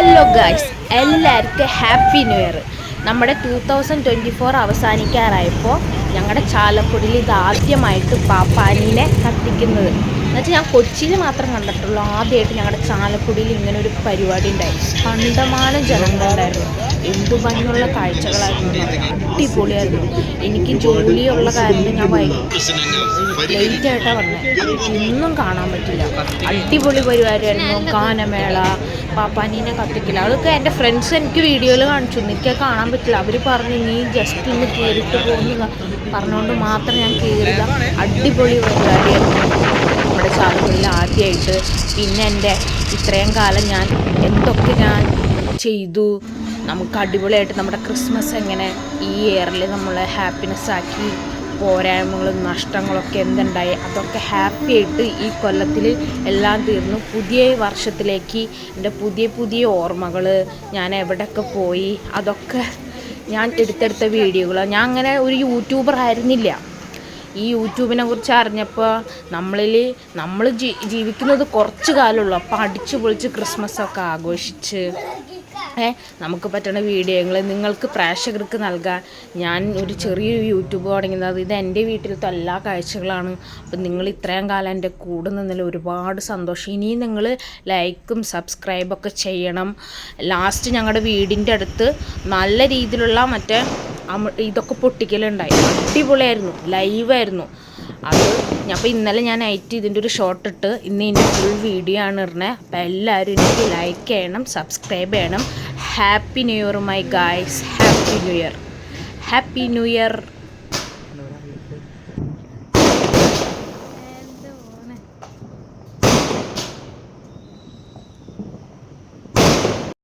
Hello guys, എല്ലാവർക്കും happy new year. നമ്മുടെ 2024 അവസാനിക്കാറായപ്പോൾ ഞങ്ങളുടെ ചാലക്കുടിയിൽ ഇതാദ്യമായിട്ട് പാപ്പാനീനെ കത്തിക്കുന്നത്. എന്നുവെച്ചാൽ ഞാൻ കൊച്ചിയിൽ മാത്രം കണ്ടിട്ടുള്ളൂ. ആദ്യമായിട്ട് ഞങ്ങളുടെ ചാലക്കുടിയിൽ ഇങ്ങനെ ഒരു പരിപാടി ഉണ്ടായി. കണ്ടമാനം ജനങ്ങളുണ്ടായിരുന്നു. എന്തു ഭംഗിയുള്ള കാഴ്ചകളായിരുന്നു. അടിപൊളിയായിരുന്നു. എനിക്ക് ജോലിയുള്ള കാരണം ഞാൻ ലേറ്റായിട്ടാണ് വന്നത്. ഇന്നും കാണാൻ പറ്റില്ല. അടിപൊളി പരിപാടിയായിരുന്നു. ഗാനമേള, പാപ്പാനീനെ കത്തിക്കില്ല, അതൊക്കെ എൻ്റെ ഫ്രണ്ട്സ് എനിക്ക് വീഡിയോയിൽ കാണിച്ചു. എനിക്ക് കാണാൻ പറ്റില്ല. അവർ പറഞ്ഞു നീ ജസ്റ്റ് ഒന്ന് കയറിയിട്ട് പോകുക പറഞ്ഞുകൊണ്ട് മാത്രം ഞാൻ കയറുക. അടിപൊളി പരിപാടിയായിരുന്നു നമ്മുടെ ചാലക്കുടിയിൽ ആദ്യമായിട്ട്. പിന്നെ എൻ്റെ ഇത്രയും കാലം ഞാൻ എന്തൊക്കെ ഞാൻ ചെയ്തു, നമുക്ക് അടിപൊളിയായിട്ട് നമ്മുടെ ക്രിസ്മസ് എങ്ങനെ ഈ ഇയറിൽ നമ്മൾ ഹാപ്പിനെസ് ആക്കി, പോരായ്മകളും നഷ്ടങ്ങളൊക്കെ എന്തുണ്ടായി അതൊക്കെ ഹാപ്പി ആയിട്ട് ഈ കൊല്ലത്തിൽ എല്ലാം തീർന്നു. പുതിയ വർഷത്തിലേക്ക് എൻ്റെ പുതിയ ഓർമ്മകൾ, ഞാൻ എവിടെയൊക്കെ പോയി, അതൊക്കെ ഞാൻ എടുത്തെടുത്ത വീഡിയോകൾ. ഞാൻ അങ്ങനെ ഒരു യൂട്യൂബർ ആയിരുന്നില്ല. ഈ യൂട്യൂബിനെ കുറിച്ച് അറിഞ്ഞപ്പോൾ നമ്മൾ ജീവിക്കുന്നത് കുറച്ച് കാലമുള്ളൂ. അപ്പോൾ അടിച്ചു പൊളിച്ച് ക്രിസ്മസൊക്കെ ആഘോഷിച്ച് നമുക്ക് പറ്റുന്ന വീഡിയോകൾ നിങ്ങൾക്ക് പ്രേക്ഷകർക്ക് നൽകാൻ ഞാൻ ഒരു ചെറിയൊരു യൂട്യൂബ് തുടങ്ങുന്നത്. ഇത് എൻ്റെ വീട്ടിലത്തെ എല്ലാ കാഴ്ചകളാണ്. അപ്പം നിങ്ങൾ ഇത്രയും കാലം എൻ്റെ കൂടെ നിന്നതിൽ ഒരുപാട് സന്തോഷം. ഇനിയും നിങ്ങൾ ലൈക്കും സബ്സ്ക്രൈബൊക്കെ ചെയ്യണം. ലാസ്റ്റ് ഞങ്ങളുടെ വീടിൻ്റെ അടുത്ത് നല്ല രീതിയിലുള്ള ഇതൊക്കെ പൊട്ടിക്കലുണ്ടായി. അടിപൊളിയായിരുന്നു, ലൈവായിരുന്നു അത്. അപ്പോൾ ഇന്നലെ ഞാൻ നൈറ്റ് ഇതിൻ്റെ ഒരു ഷോർട്ട് ഇട്ട് ഇന്ന് ഇതിൻ്റെ ഫുൾ വീഡിയോ ആണ് ഇടുന്നത്. അപ്പോൾ എല്ലാവരും എനിക്ക് ലൈക്ക് ചെയ്യണം, സബ്സ്ക്രൈബ് ചെയ്യണം. Happy new year my guys, happy new year, happy new year.